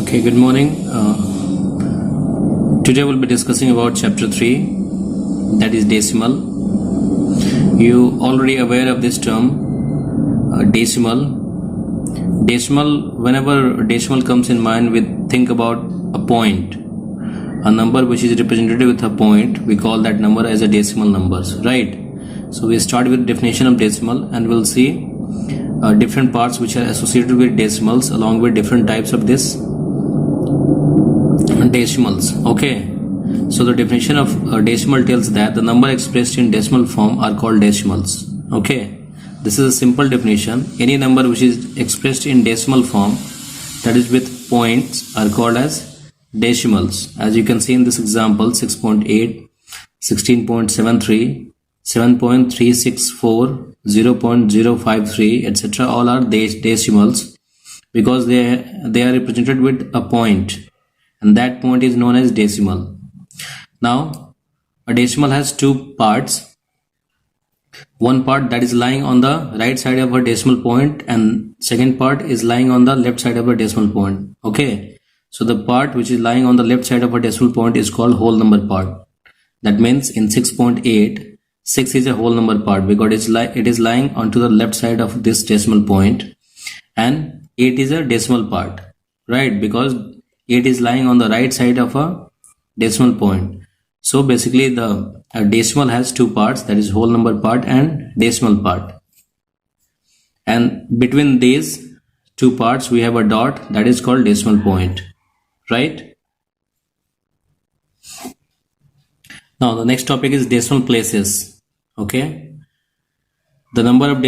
Okay, good morning. Today we'll be discussing about chapter 3, that is decimal. You already aware of this term, decimal. Decimal, whenever decimal comes in mind, we think about a point. A number which is represented with a point, we call that number as a decimal numbers, right? So we start with definition of decimal and we'll see different parts which are associated with decimals along with different types of this decimals. Okay, so the definition of decimal tells that the number expressed in decimal form are called decimals. Okay, this is a simple definition. Any number which is expressed in decimal form, that is with points, are called as decimals. As you can see in this example, 6.8, 16.73, 7.364, 0.053, etc. all are decimals because they are represented with a point, and that point is known as decimal. Now, a decimal has two parts. One part that is lying on the right side of a decimal point, and second part is lying on the left side of a decimal point. Okay, so the part which is lying on the left side of a decimal point is called whole number part. That means in 6.8, 6 is a whole number part because it is lying onto the left side of this decimal point, and 8 is a decimal part, right? Because 8 is lying on the right side of a decimal point. So basically the decimal has two parts, that is whole number part and decimal part. And between these two parts we have a dot, that is called decimal point, right? Now the next topic is decimal places. Okay, the number of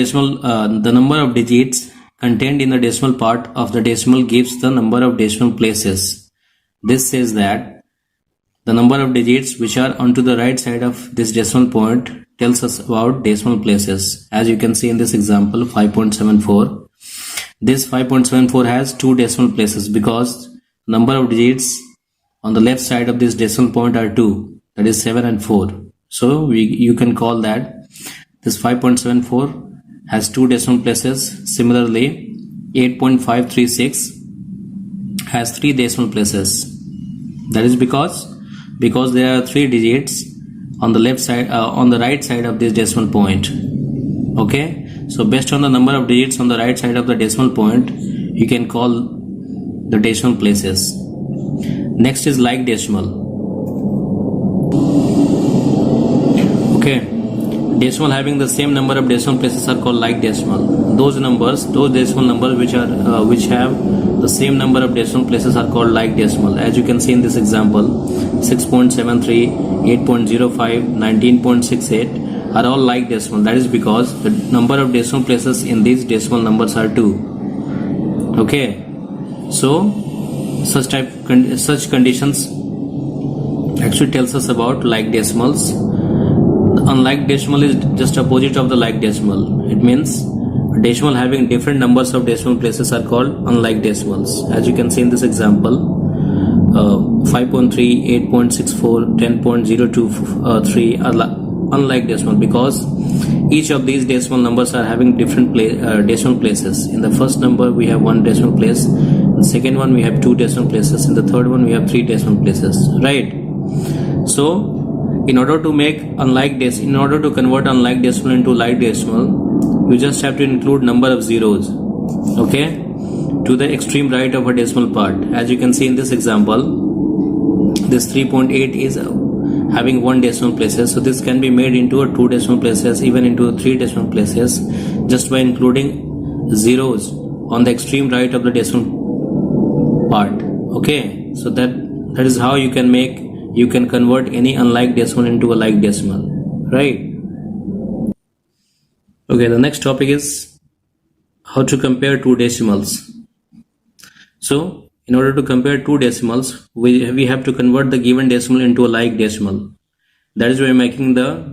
digits contained in the decimal part of the decimal gives the number of decimal places. This says that the number of digits which are onto the right side of this decimal point tells us about decimal places. As you can see in this example, 5.74. This 5.74 has two decimal places because number of digits on the left side of this decimal point are 2, that is 7 and 4. So you can call that this 5.74 has two decimal places. Similarly, 8.536 has three decimal places. That is because there are three digits on the left side, on the right side of this decimal point. Okay, so based on the number of digits on the right side of the decimal point, you can call the decimal places. Next is like decimal. Okay, decimal having the same number of decimal places are called like decimal. Those decimal numbers which have the same number of decimal places are called like decimal. As you can see in this example, 6.73, 8.05, 19.68 are all like decimal. That is because the number of decimal places in these decimal numbers are 2. Okay, so such conditions actually tells us about like decimals. The unlike decimal is just opposite of the like decimal. It means a decimal having different numbers of decimal places are called unlike decimals. As you can see in this example, 5.3, 8.64, 10.023 are unlike decimal because each of these decimal numbers are having different decimal places. In the first number we have one decimal place, in the second one we have two decimal places, in the third one we have three decimal places, right? So in order to convert unlike decimal into like decimal, you just have to include number of zeros, okay, to the extreme right of a decimal part. As you can see in this example, this 3.8 is having one decimal places, so this can be made into a two decimal places, even into three decimal places, just by including zeros on the extreme right of the decimal part. Okay, so that is how you can convert any unlike decimal into a like decimal, right? Okay, the next topic is how to compare two decimals. So in order to compare two decimals, we have to convert the given decimal into a like decimal. That is why making the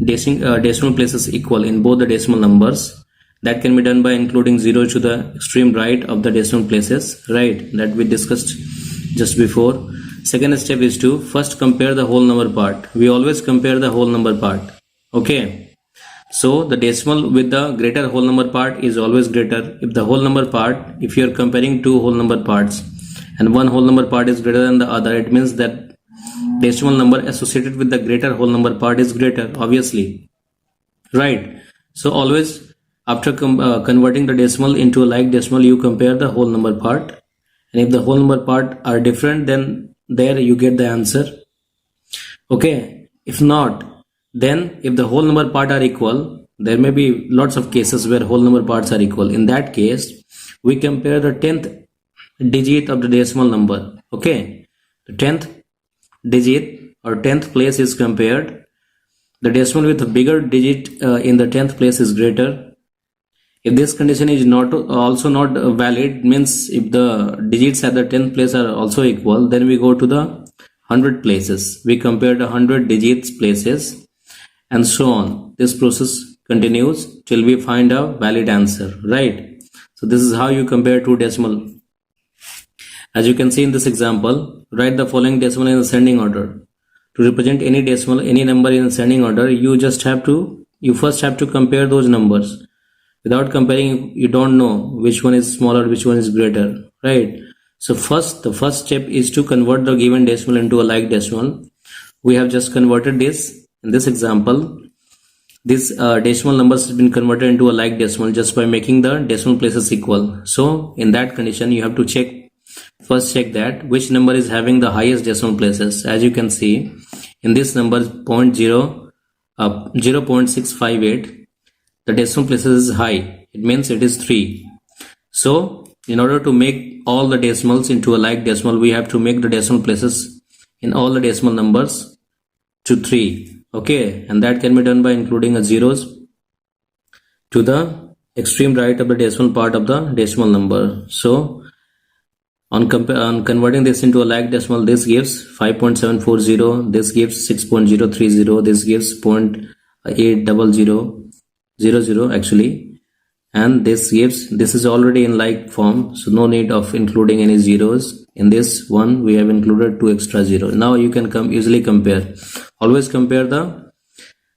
decimal places equal in both the decimal numbers. That can be done by including 0 to the extreme right of the decimal places, right? That we discussed just before. Second step is to first compare the whole number part. We always compare the whole number part. Okay, So the decimal with the greater whole number part is always greater. If the whole number part, if you are comparing two whole number parts, and one whole number part is greater than the other, it means that decimal number associated with the greater whole number part is greater, obviously, right? So always after converting the decimal into a like decimal, you compare the whole number part, and if the whole number part are different, then there you get the answer. Okay, if not, then if the whole number part are equal, there may be lots of cases where whole number parts are equal. In that case, we compare the 10th digit of the decimal number. Okay, the 10th digit or 10th place is compared. The decimal with a bigger digit in the 10th place is greater. If this condition is also not valid, means if the digits at the 10th place are also equal, then we go to the 100 places. We compare the 100 digits places, and so on. This process continues till we find a valid answer, right? So this is how you compare two decimal. As you can see in this example, write the following decimal in ascending order. To represent any decimal, any number in ascending order, you first have to compare those numbers. Without comparing, you don't know which one is smaller, which one is greater, right? So the first step is to convert the given decimal into a like decimal. We have just converted this. In this example, this decimal numbers has been converted into a like decimal just by making the decimal places equal. So in that condition, you have to first check that which number is having the highest decimal places. As you can see, in this number 0.658, the decimal places is high. It means it is 3. So in order to make all the decimals into a like decimal, we have to make the decimal places in all the decimal numbers to 3. Okay, and that can be done by including a zeros to the extreme right of the decimal part of the decimal number. So on converting this into a like decimal, this gives 5.740, this gives 6.030, this gives 0.800 actually, and this is already in like form, so no need of including any zeros. In this one we have included 2 extra zeros. Now you can easily compare. Always compare the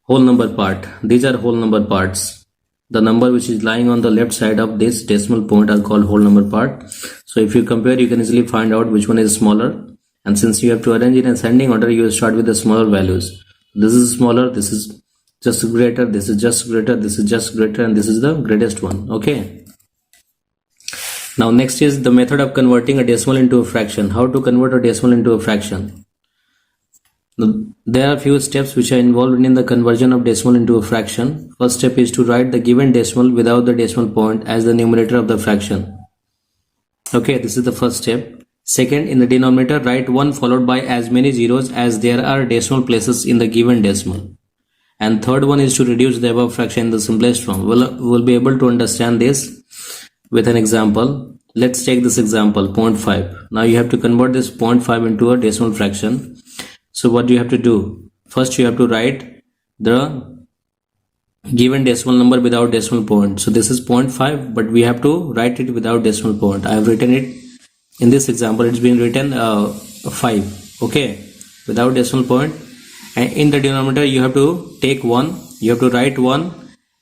whole number part. These are whole number parts. The number which is lying on the left side of this decimal point are called whole number part. So if you compare, you can easily find out which one is smaller, and since you have to arrange in ascending order, you will start with the smaller values. This is smaller, this is just greater, this is just greater, this is just greater, and this is the greatest one. Okay, now next is the method of converting a decimal into a fraction. How to convert a decimal into a fraction? There are few steps which are involved in the conversion of decimal into a fraction. First step is to write the given decimal without the decimal point as the numerator of the fraction. Okay, this is the first step. Second, in the denominator, write 1 followed by as many zeros as there are decimal places in the given decimal. And third one is to reduce the above fraction in the simplest form. We'll be able to understand this with an example. Let's take this example, 0.5. Now you have to convert this 0.5 into a decimal fraction. So what do you have to do? First you have to write the given decimal number without decimal point. So this is 0.5, but we have to write it without decimal point. I have written it in this example. It's been written 5. Okay, without decimal point. And in the denominator you have to take 1, you have to write 1,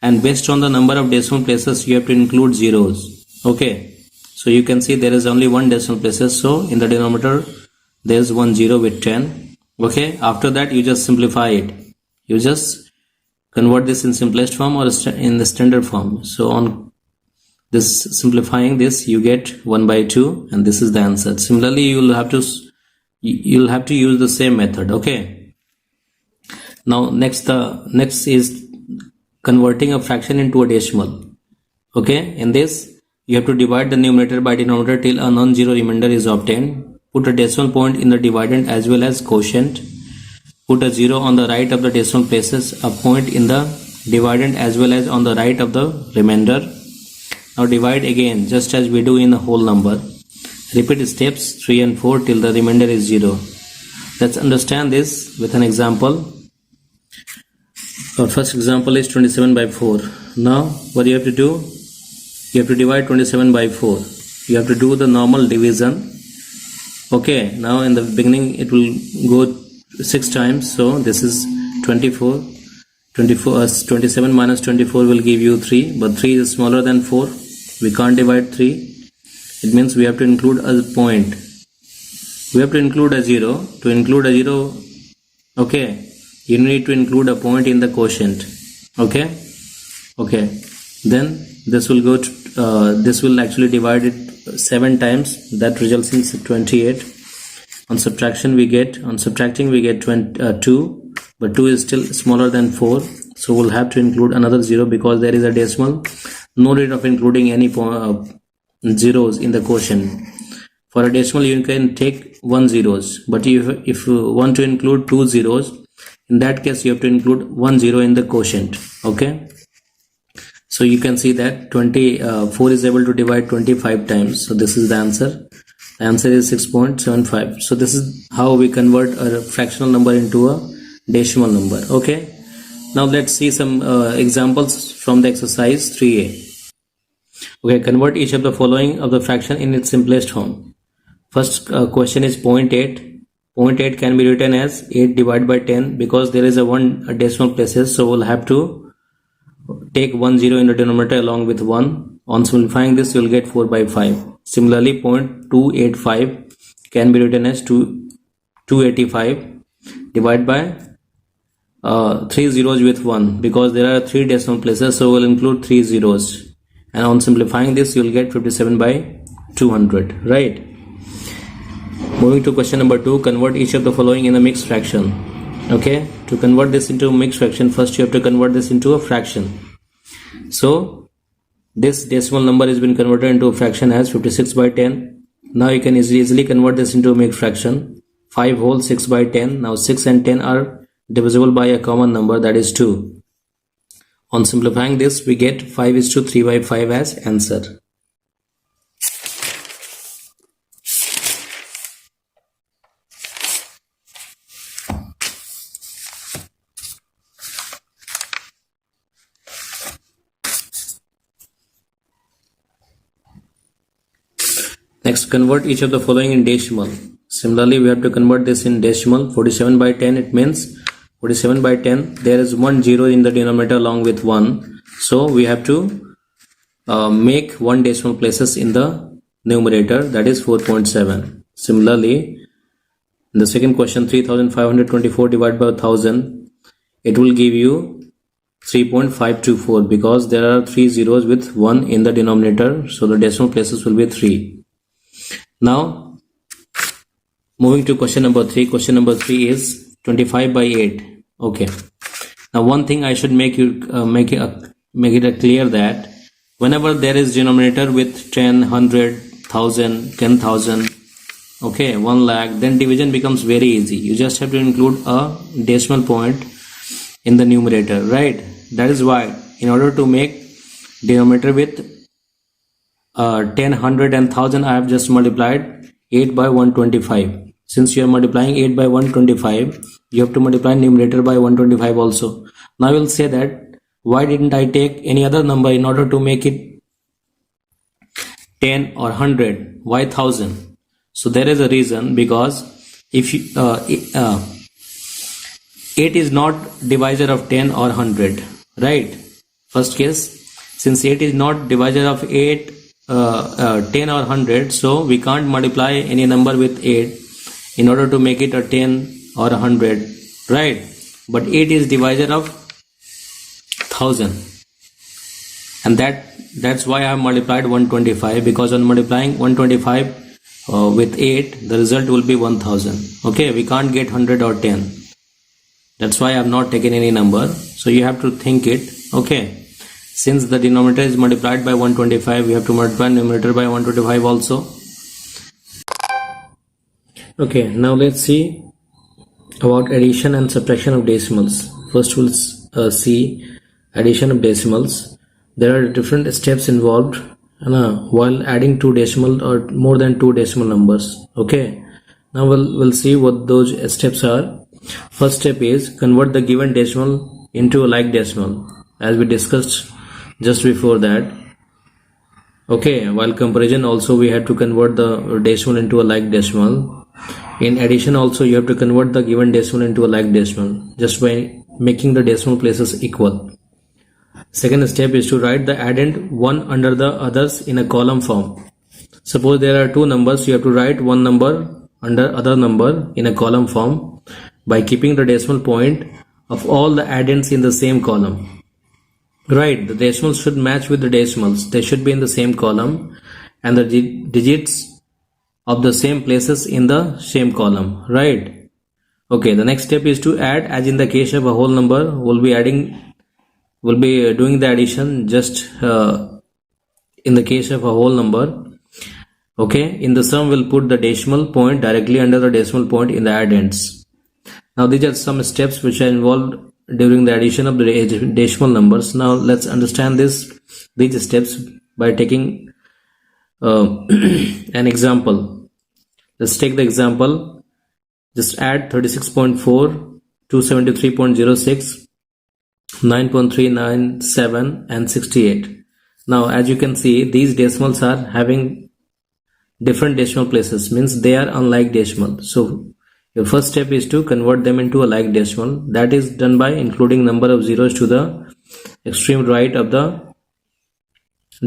and based on the number of decimal places you have to include zeros. Okay, so you can see there is only 1 decimal places, so in the denominator there is 1 0 with 10. Okay, after that you just simplify it. You just convert this in simplest form or in the standard form. So on this simplifying this, you get 1 by 2, and this is the answer. Similarly, you'll have to use the same method. Okay, now next is converting a fraction into a decimal. Okay, in this you have to divide the numerator by denominator till a non-zero remainder is obtained. Put a decimal point in the dividend as well as quotient. Put a 0 on the right of the decimal places, a point in the dividend as well as on the right of the remainder. Now divide again just as we do in a whole number. Repeat steps 3 and 4 till the remainder is 0. Let's understand this with an example. Our first example is 27 by 4. Now what you have to do? You have to divide 27 by 4. You have to do the normal division. Okay, now in the beginning it will go 6 times, so this is 24. 27 minus 24 will give you 3, but 3 is smaller than 4. We can't divide 3. It means we have to include a point. we have to include a zero. To include a zero, okay, you need to include a point in the quotient. Okay, then this will go to, this will actually divide it 7 times. That results in 28. On subtracting we get 2, but 2 is still smaller than 4, so we'll have to include another 0 because there is a decimal. No need of including any zeros in the quotient. For a decimal you can take 1 zeros, but if you want to include 2 zeros, in that case you have to include 1 zero in the quotient. Okay, so you can see that 4 is able to divide 25 times, so this is the answer. The answer is 6.75. so this is how we convert a fractional number into a decimal number. Okay, now let's see some examples from the exercise 3a. Okay, convert each of the following of the fraction in its simplest form. First question is 0.8. 0.8 can be written as 8 divided by 10 because there is a decimal places, so we'll have to take 1 0 in the denominator along with 1. On simplifying this, you will get 4 by 5. Similarly, 0.285 can be written as 285 divided by 3 zeros with 1 because there are 3 decimal places, so we'll include 3 zeros. And on simplifying this, you will get 57 by 200, right? Moving to question number 2, convert each of the following in a mixed fraction. Okay, to convert this into a mixed fraction, first you have to convert this into a fraction. So this decimal number has been converted into a fraction as 56 by 10. Now you can easily convert this into a mixed fraction. 5 whole 6 by 10. Now 6 and 10 are divisible by a common number, that is 2. On simplifying this, we get 5:3 by 5 as answer. Next, convert each of the following in decimal. Similarly, we have to convert this in decimal. 47 by 10, it means 47 by 10, there is 1 0 in the denominator along with 1. So we have to make 1 decimal places in the numerator, that is 4.7. Similarly, in the second question, 3524 divided by 1000, it will give you 3.524 because there are 3 zeros with 1 in the denominator, so the decimal places will be 3. Now, moving to question number 3. Question number 3 is 25 by 8. Okay. Now, one thing I should make it clear that whenever there is denominator with 10, 100, 1000, 10,000, okay, 1 lakh, then division becomes very easy. You just have to include a decimal point in the numerator, right? That is why in order to make denominator with 10, 100 and 1000, I have just multiplied 8 by 125. Since you are multiplying 8 by 125, you have to multiply numerator by 125 also. Now you will say that why didn't I take any other number in order to make it 10 or 100? Why 1000? So there is a reason, because if you, 8 is not divisor of 10 or 100, right? First case, since 8 is not divisor of 10 or 100, so we can't multiply any number with 8 in order to make it a 10 or 100, right? But 8 is divisor of 1000, and that's why I have multiplied 125, because on multiplying 125 with 8, the result will be 1000. Okay, we can't get 100 or 10. That's why I have not taken any number. So you have to think it. Okay, since the denominator is multiplied by 125, we have to multiply numerator by 125 also. Okay, now let's see about addition and subtraction of decimals. First we'll see addition of decimals. There are different steps involved while adding 2 decimal or more than 2 decimal numbers. Okay, now we'll see what those steps are. First step is convert the given decimal into a like decimal, as we discussed just before that. Okay, while comparison also we had to convert the decimal into a like decimal. In addition also you have to convert the given decimal into a like decimal just by making the decimal places equal. Second step is to write the addend one under the others in a column form. Suppose there are 2 numbers, you have to write one number under other number in a column form by keeping the decimal point of all the addends in the same column. Right, the decimals should match with the decimals. They should be in the same column and the digits of the same places in the same column. Right. Okay, the next step is to add. As in the case of a whole number, we'll be doing the addition just in the case of a whole number. Okay, in the sum we'll put the decimal point directly under the decimal point in the addends. Now these are some steps which are involved during the addition of the decimal numbers. Now let's understand these steps by taking an example. Let's take the example. Just add 36.4, 273.06, 9.397 and 68. Now as you can see, these decimals are having different decimal places, means they are unlike decimal. So your first step is to convert them into a like decimal. That is done by including number of zeros to the extreme right of the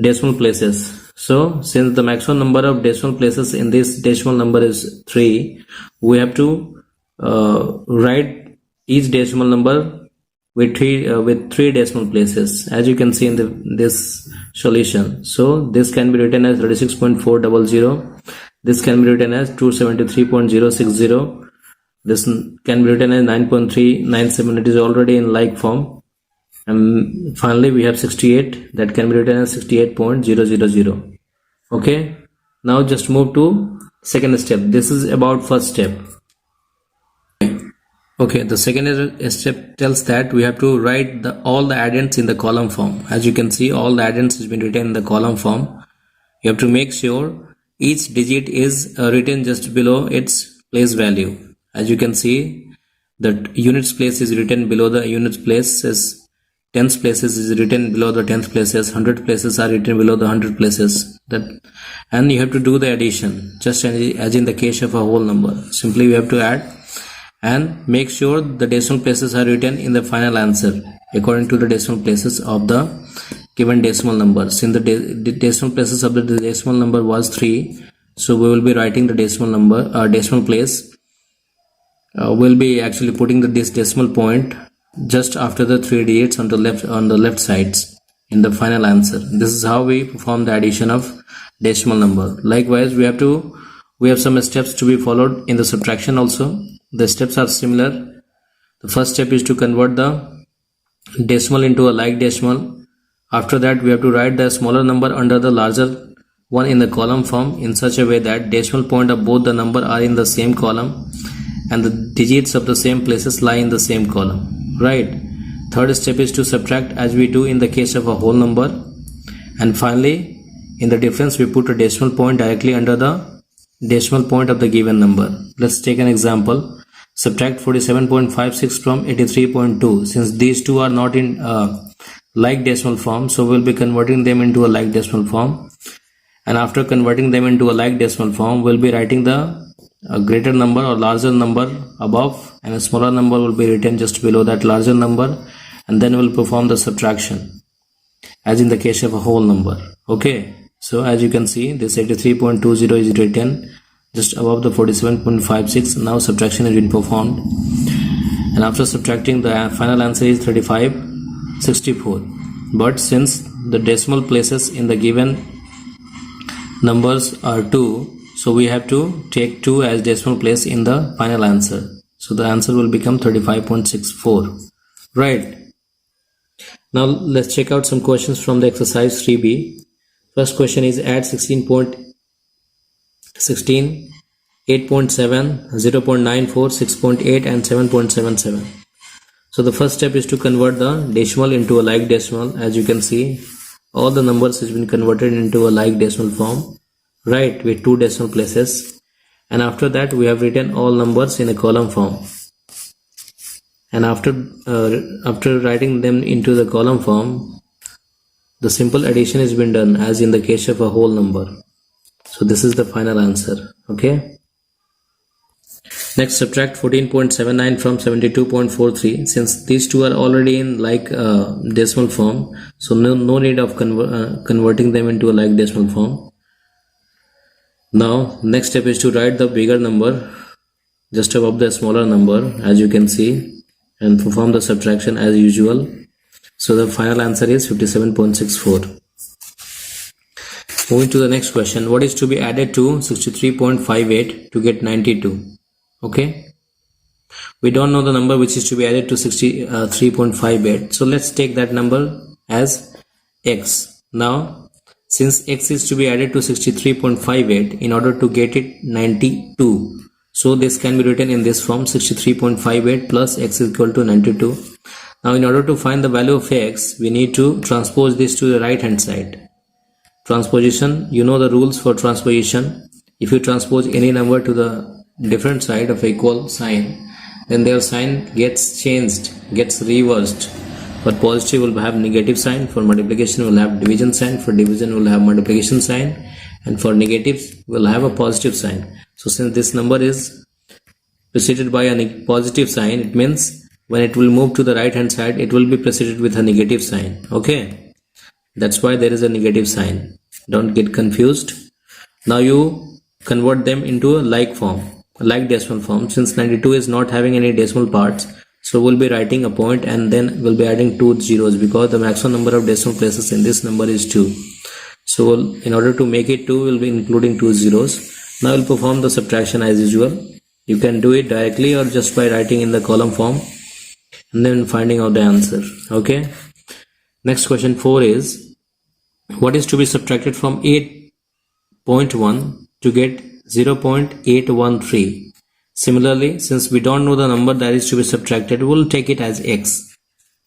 decimal places. So since the maximum number of decimal places in this decimal number is 3, we have to write each decimal number with three decimal places, as you can see in this solution. So this can be written as 36.400. This can be written as 273.060. This can be written as 9.397. It is already in like form. And finally we have 68. That can be written as 68.000. Okay. Now just move to second step. This is about first step. Okay, the second step tells that we have to write all the addends in the column form. As you can see, all the addends has been written in the column form. You have to make sure each digit is written just below its place value. As you can see, the units place is written below the units places, tens places is written below the tenth places, 100 places are written below the 100 places. And you have to do the addition just as in the case of a whole number. Simply we have to add and make sure the decimal places are written in the final answer according to the decimal places of the given decimal number. Since the decimal places of the decimal number was 3, so we will be writing the decimal number decimal place. We'll be actually putting this decimal point just after the 3 digits on the left sides in the final answer. This is how we perform the addition of decimal number. Likewise, we have some steps to be followed in the subtraction also. The steps are similar. The first step is to convert the decimal into a like decimal. After that, we have to write the smaller number under the larger one in the column form in such a way that decimal point of both the number are in the same column and the digits of the same places lie in the same column. Right. Third step is to subtract as we do in the case of a whole number. And finally, in the difference, we put a decimal point directly under the decimal point of the given number. Let's take an example. Subtract 47.56 from 83.2. Since these two are not in like decimal form, so we'll be converting them into a like decimal form. And after converting them into a like decimal form, we'll be writing the greater number or larger number above, and a smaller number will be written just below that larger number, and then we'll perform the subtraction as in the case of a whole number. Okay. So as you can see, this 83.20 is written just above the 47.56. Now subtraction has been performed, and after subtracting, the final answer is 3564. But since the decimal places in the given numbers are 2, so we have to take 2 as decimal place in the final answer. So the answer will become 35.64. Right. Now let's check out some questions from the exercise 3B. First question is add 16, 8.7, 0.94, 6.8 and 7.77. So the first step is to convert the decimal into a like decimal. As you can see, all the numbers has been converted into a like decimal form, right, with 2 decimal places. And after that, we have written all numbers in a column form. And after writing them into the column form, the simple addition has been done as in the case of a whole number. So this is the final answer. Okay. Next, subtract 14.79 from 72.43. Since these two are already in like decimal form, so no need of converting them into a like decimal form. Now next step is to write the bigger number just above the smaller number, as you can see, and perform the subtraction as usual. So the final answer is 57.64. Moving to the next question, what is to be added to 63.58 to get 92? Okay, we don't know the number which is to be added to 63.58, so let's take that number as x. Now since x is to be added to 63.58 in order to get it 92, so this can be written in this form: 63.58 plus x is equal to 92. Now in order to find the value of x, we need to transpose this to the right hand side. Transposition, you know the rules for transposition. If you transpose any number to the different side of equal sign, then their sign gets changed, gets reversed. For positive will have negative sign, for multiplication will have division sign, for division will have multiplication sign, and for negatives will have a positive sign. So since this number is preceded by a positive sign, it means when it will move to the right hand side, it will be preceded with a negative sign. Okay, that's why there is a negative sign. Don't get confused. Now you convert them into a like form, like decimal form. Since 92 is not having any decimal parts, so we'll be writing a point and then we'll be adding 2 zeros, because the maximum number of decimal places in this number is 2. So in order to make it 2, we'll be including 2 zeros. Now we'll perform the subtraction as usual. You can do it directly or just by writing in the column form and then finding out the answer. Okay. Next question 4 is, what is to be subtracted from 8.1 to get 0.813? Similarly, since we don't know the number that is to be subtracted, we'll take it as x.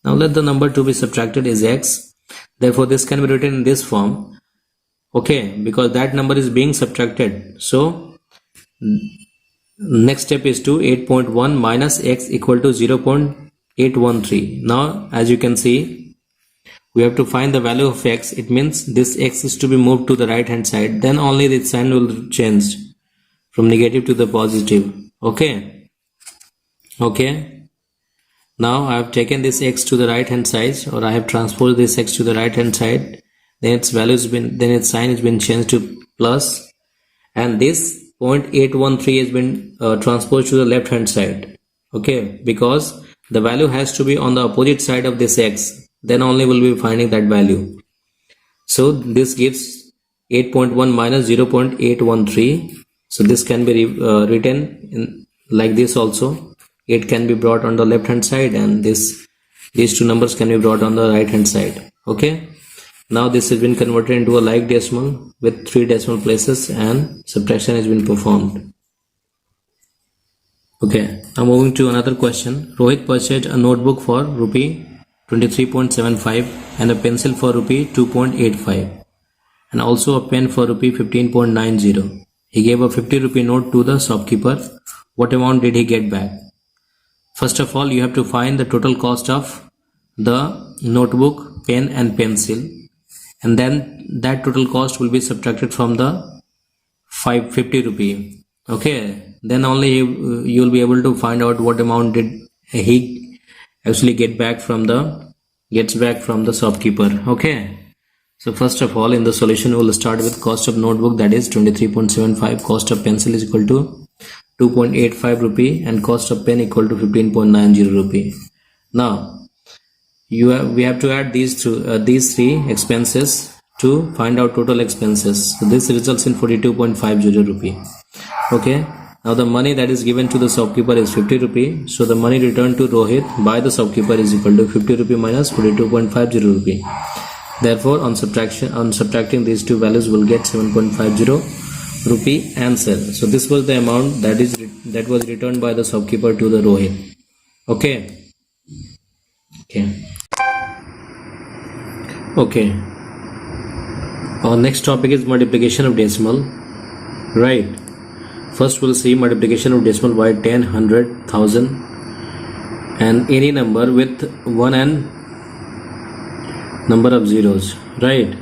Now let the number to be subtracted is x. Therefore this can be written in this form. Okay, because that number is being subtracted. So next step is to 8.1 minus x equal to 0.813. Now as you can see, we have to find the value of x. It means this x is to be moved to the right hand side, then only the sign will change from negative to the positive. Okay, now I have taken this x to the right hand side, or I have transposed this x to the right hand side, then its value has been, then its sign has been changed to plus, and this 0.813 has been transposed to the left hand side. Okay, because the value has to be on the opposite side of this x, then only we'll be finding that value. So this gives 8.1 minus 0.813. So this can be written in like this also. 8 can be brought on the left hand side, and these two numbers can be brought on the right hand side. Okay, now this has been converted into a like decimal with 3 decimal places, and subtraction has been performed. Okay, now moving to another question. Rohit purchased a notebook for rupee 23.75 and a pencil for rupee 2.85 and also a pen for rupee 15.90. He gave a 50 rupee note to the shopkeeper. What amount did he get back? First of all, you have to find the total cost of the notebook, pen and pencil, and then that total cost will be subtracted from the 50 rupee. Okay, then only you will be able to find out what amount did he actually gets back from the shopkeeper. Okay, so first of all, in the solution we will start with cost of notebook, that is 23.75, cost of pencil is equal to 2.85 rupee, and cost of pen equal to 15.90 rupee. Now we have to add these three expenses to find out total expenses. So this results in 42.50 rupee. Okay, now the money that is given to the shopkeeper is 50 rupee. So the money returned to Rohit by the shopkeeper is equal to 50 rupee minus 42.50 rupee. Therefore on subtracting these two values, we'll get 7.50 rupee answer. So this was the amount that was returned by the shopkeeper to the Rohit. Okay. Our next topic is multiplication of decimal. Right. First we'll see multiplication of decimal by 10, 100, 1000 and any number with 1 and number of zeros. Right.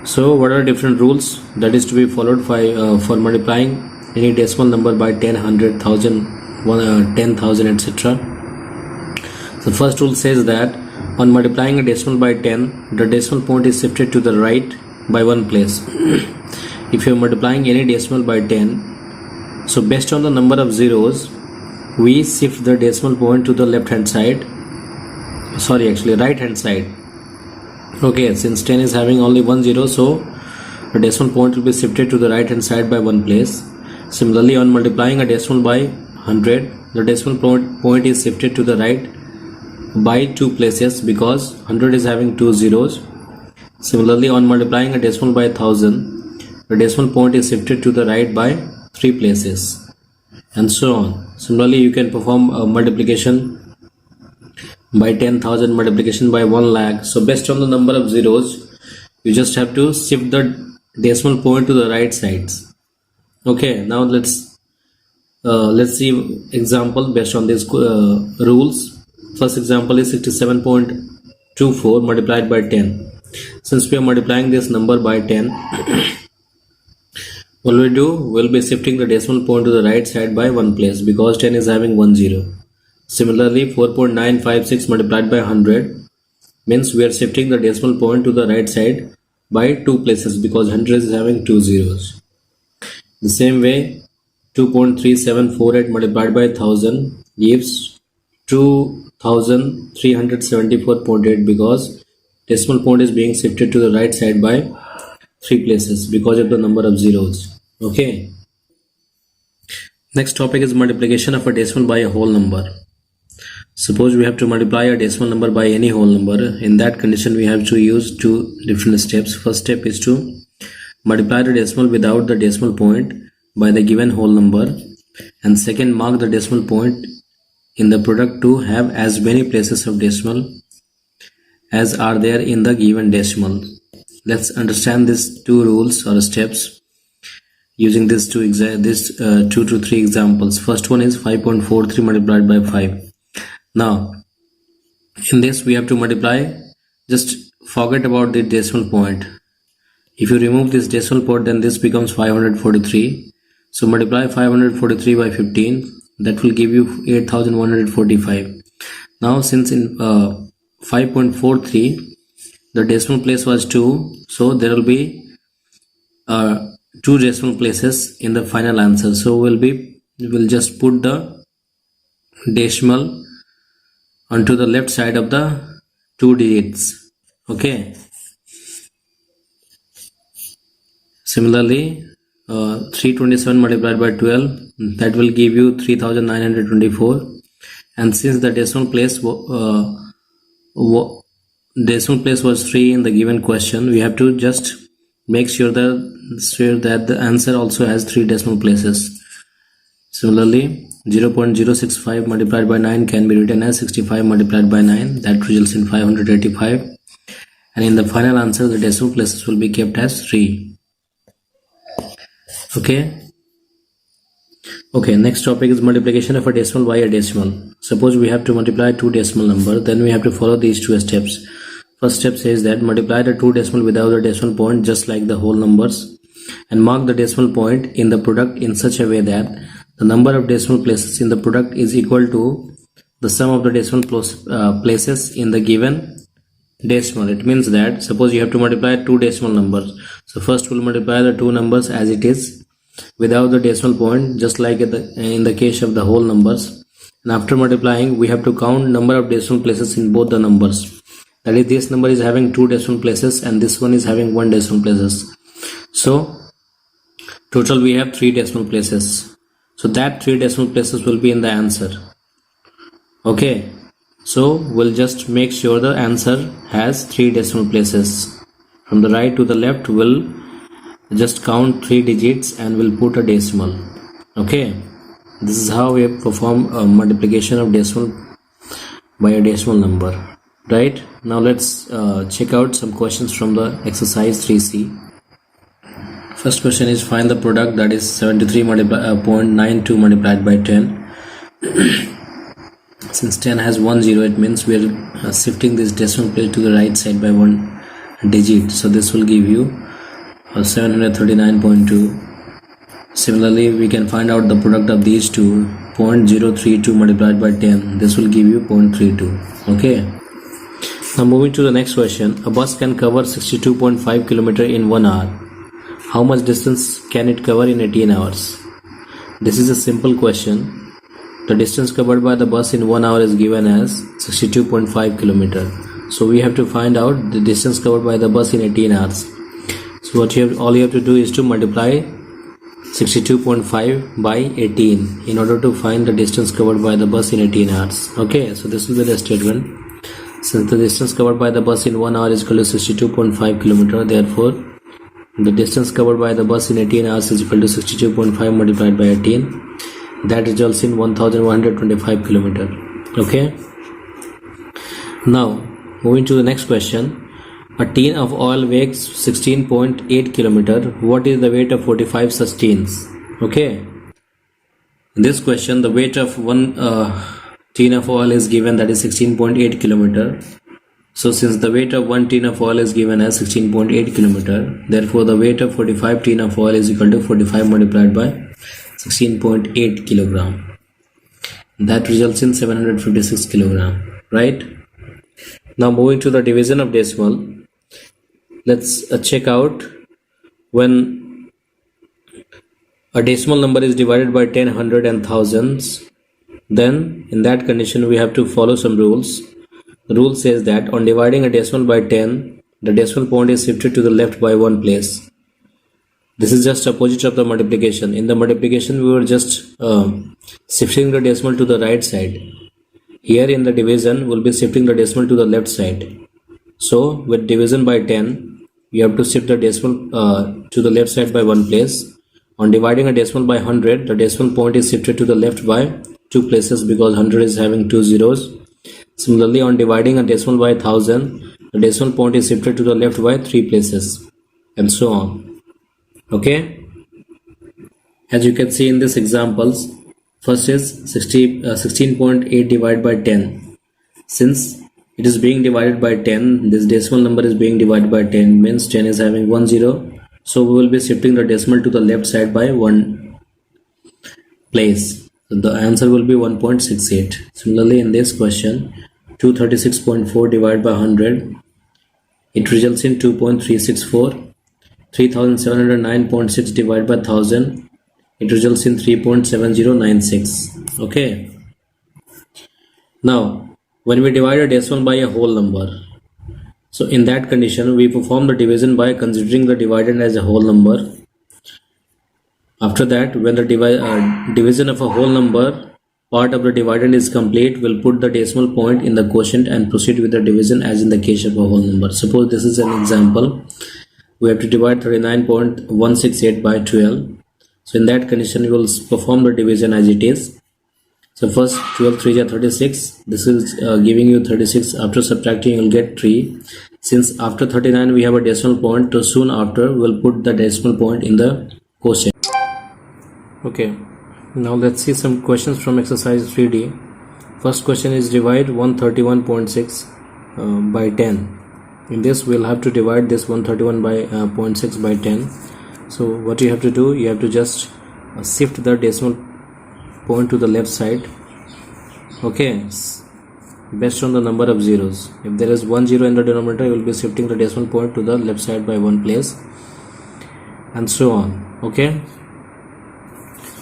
So what are different rules that is to be followed for multiplying any decimal number by 10, 100, 1000, 10,000, etc. So first rule says that on multiplying a decimal by 10, the decimal point is shifted to the right by 1 place. if you are multiplying any decimal by 10, so based on the number of zeros, we shift the decimal point to the left hand side, right hand side. Okay, since 10 is having only one zero, so the decimal point will be shifted to the right hand side by one place. Similarly, on multiplying a decimal by 100, the decimal point is shifted to the right by two places because 100 is having two zeros. Similarly, on multiplying a decimal by 1000, the decimal point is shifted to the right by three places, and so on. Similarly, you can perform a multiplication by 10,000, multiplication by 1 lakh. So based on the number of zeros, you just have to shift the decimal point to the right sides. Okay, now let's see example based on these rules. First example is 67.24 multiplied by 10. Since we are multiplying this number by 10, what we'll do, we'll be shifting the decimal point to the right side by one place because 10 is having one zero. Similarly, 4.956 multiplied by 100 means we are shifting the decimal point to the right side by two places because 100 is having two zeros. The same way, 2.3748 multiplied by 1000 gives 2374.8 because decimal point is being shifted to the right side by three places because of the number of zeros. Okay. Next topic is multiplication of a decimal by a whole number. Suppose we have to multiply a decimal number by any whole number. In that condition, we have to use two different steps. First step is to multiply the decimal without the decimal point by the given whole number, and second, mark the decimal point in the product to have as many places of decimal as are there in the given decimal. Let's understand these two rules or steps using these two to three examples. First one is 5.43 multiplied by 5. Now in this we have to multiply, just forget about the decimal point. If you remove this decimal point, then this becomes 543. So multiply 543 by 15, that will give you 8145. Now since in 5.43 the decimal place was 2, so there will be two decimal places in the final answer. So we'll just put the decimal onto the left side of the two digits. Okay. Similarly, 327 multiplied by 12, that will give you 3924. And since the decimal place was 3 in the given question, we have to just make sure that the answer also has 3 decimal places. Similarly, 0.065 multiplied by 9 can be written as 65 multiplied by 9, that results in 585, and in the final answer the decimal places will be kept as 3. Okay, next topic is multiplication of a decimal by a decimal. Suppose we have to multiply two decimal number, then we have to follow these two steps. First step says that multiply the two decimal without the decimal point just like the whole numbers, and mark the decimal point in the product in such a way that the number of decimal places in the product is equal to the sum of the decimal places in the given decimal. It means that suppose you have to multiply two decimal numbers, so first we'll multiply the two numbers as it is without the decimal point just like in the case of the whole numbers, and after multiplying we have to count number of decimal places in both the numbers. That is, this number is having two decimal places and this one is having one decimal places, so total we have 3 decimal places. So that 3 decimal places will be in the answer. Okay, so we'll just make sure the answer has 3 decimal places. From the right to the left, we'll just count 3 digits and we'll put a decimal. Okay, this is how we perform a multiplication of decimal by a decimal number. Right, now let's check out some questions from the exercise 3C. First question is find the product, that is 73.92 multiplied by 10. Since 10 has 1 0, it means we are shifting this decimal place to the right side by one digit. So this will give you 739.2. Similarly, we can find out the product of these two, 0.032 multiplied by 10. This will give you 0.32. Okay. Now moving to the next question. A bus can cover 62.5 km in 1 hour. How much distance can it cover in 18 hours? This is a simple question. The distance covered by the bus in 1 hour is given as 62.5 kilometer. So we have to find out the distance covered by the bus in 18 hours. So all you have to do is to multiply 62.5 by 18 in order to find the distance covered by the bus in 18 hours. Okay, so this will be the statement. Since the distance covered by the bus in 1 hour is equal to 62.5 kilometer, therefore the distance covered by the bus in 18 hours is equal to 62.5 multiplied by 18. That results in 1125 kilometer. Okay. Now moving to the next question. A tin of oil weighs 16.8 kilometer. What is the weight of 45 such tins? Okay. In this question, the weight of one tin of oil is given, that is 16.8 kilometer. So since the weight of one tin of oil is given as 16.8 kilometer, therefore the weight of 45 tin of oil is equal to 45 multiplied by 16.8 kilogram. That results in 756 kilogram, right? Now moving to the division of decimal, let's check out when a decimal number is divided by 10, 100 and thousands. Then in that condition we have to follow some rules. The rule says that on dividing a decimal by 10, the decimal point is shifted to the left by one place. This is just opposite of the multiplication. In the multiplication we were just shifting the decimal to the right side. Here in the division we'll be shifting the decimal to the left side. So with division by 10, you have to shift the decimal to the left side by one place. On dividing a decimal by 100, the decimal point is shifted to the left by two places because 100 is having two zeros. Similarly, on dividing a decimal by 1000, the decimal point is shifted to the left by three places, and so on. Okay. As you can see in these examples, first is 16.8 divided by 10. Since it is being divided by 10, this decimal number is being divided by 10, means 10 is having one zero. So we will be shifting the decimal to the left side by one place. So the answer will be 1.68. Similarly, in this question, 236.4 divided by 100, it results in 2.364. 3709.6 divided by 1000, it results in 3.7096. Okay. Now when we divide a decimal by a whole number, so in that condition we perform the division by considering the dividend as a whole number. After that, when the division of a whole number, part of the dividend is complete, we'll put the decimal point in the quotient and proceed with the division as in the case of a whole number. Suppose this is an example. We have to divide 39.168 by 12. So in that condition we will perform the division as it is. So first 12 3 are 36. This is giving you 36. After subtracting you will get 3. Since after 39 we have a decimal point, so soon after we will put the decimal point in the quotient. Okay, now let's see some questions from exercise 3D. First question is divide 131.6 by 10. In this we'll have to divide this 131 by 0.6 by 10. So what you have to do, you have to just shift the decimal point to the left side. Okay, based on the number of zeros. If there is one zero in the denominator, you will be shifting the decimal point to the left side by one place, and so on. Okay,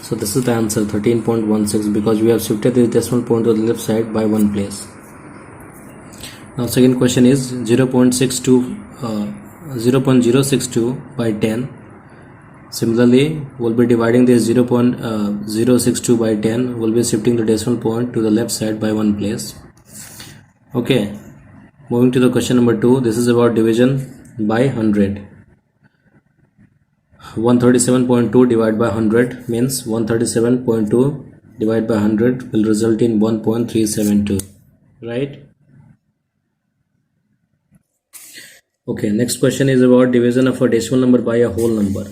so this is the answer, 13.16, because we have shifted the decimal point to the left side by one place. Now second question is 0.062 by 10. Similarly, we'll be dividing this 0.062 by 10. We'll be shifting the decimal point to the left side by one place. Okay, moving to the question number 2. This is about division by 100. 137.2 divided by 100 means 137.2 divided by 100 will result in 1.372, right? Okay, next question is about division of a decimal number by a whole number.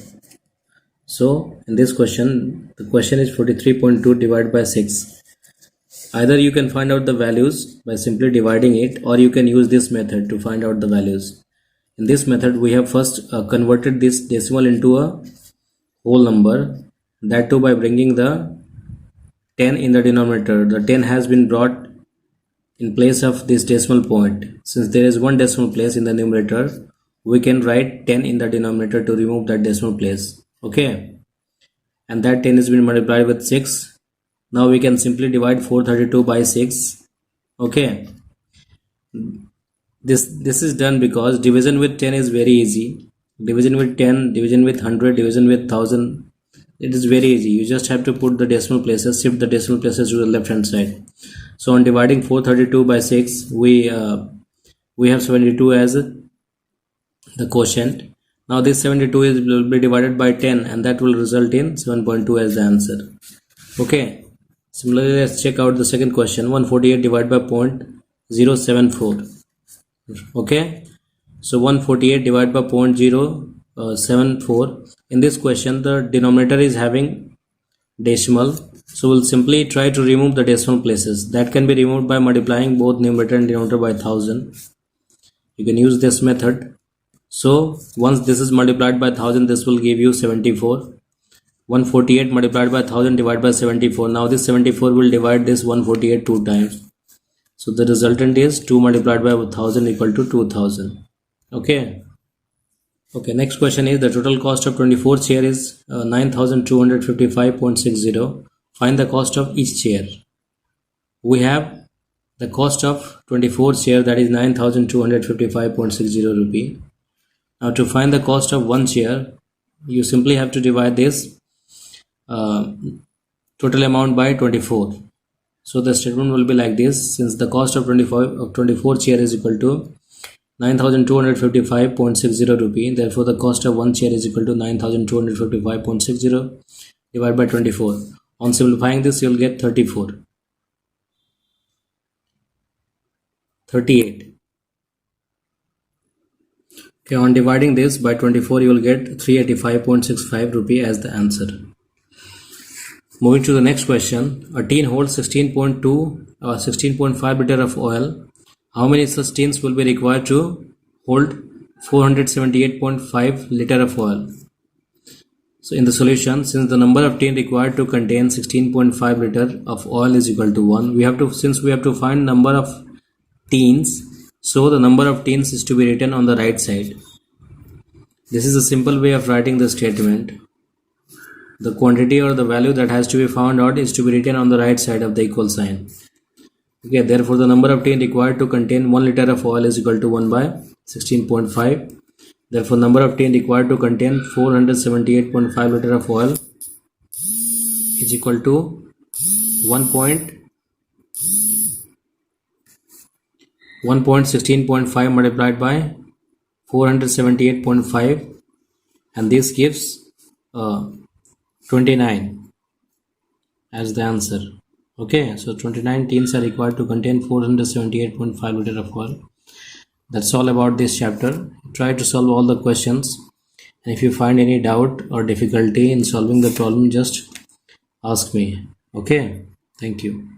So in this question, the question is 43.2 divided by 6. Either you can find out the values by simply dividing it, or you can use this method to find out the values. In this method, we have first converted this decimal into a whole number, that too by bringing the 10 in the denominator. The 10 has been brought in place of this decimal point. Since there is one decimal place in the numerator, we can write 10 in the denominator to remove that decimal place. Okay, and that 10 is been multiplied with 6. Now we can simply divide 432 by 6. Okay, this is done because division with 10 is very easy. Division with 10, division with 100, division with 1000, it is very easy. You just have to put the decimal places, shift the decimal places to the left hand side. So on dividing 432 by 6, we have 72 as the quotient. Now this 72 will be divided by 10, and that will result in 7.2 as the answer. Okay, similarly let's check out the second question. 148 divided by 0.074. Okay, so 148 divided by 0.074. In this question the denominator is having decimal, so we'll simply try to remove the decimal places. That can be removed by multiplying both numerator and denominator by 1000. You can use this method. So once this is multiplied by 1000, this will give you 74. 148 multiplied by 1000 divided by 74. Now this 74 will divide this 148 two times. So the resultant is 2 multiplied by 1000 equal to 2000. Okay. Okay, next question is the total cost of 24 chair is 9255.60. Find the cost of each chair. We have the cost of 24 chair, that is 9255.60 rupee. Now to find the cost of one chair, you simply have to divide this total amount by 24. So the statement will be like this: since the cost of 24 chair is equal to 9255.60 rupee, therefore the cost of one chair is equal to 9255.60 divided by 24. On simplifying this, you will get 38. Okay, on dividing this by 24, you will get 385.65 rupee as the answer. Moving to the next question. A tin holds 16.5 liter of oil. How many such tins will be required to hold 478.5 liter of oil? So in the solution, since the number of tin required to contain 16.5 liter of oil is equal to 1, since we have to find number of tins, so the number of tins is to be written on the right side. This is a simple way of writing the statement. The quantity or the value that has to be found out is to be written on the right side of the equal sign. Okay, therefore the number of tin required to contain 1 liter of oil is equal to 1 by 16.5. Therefore number of tin required to contain 478.5 liter of oil is equal to 1.16.5 multiplied by 478.5, and this gives 29 as the answer. Okay, so 29 tins are required to contain 478.5 liter of oil. That's all about this chapter. Try to solve all the questions, and if you find any doubt or difficulty in solving the problem, just ask me. Okay, thank you.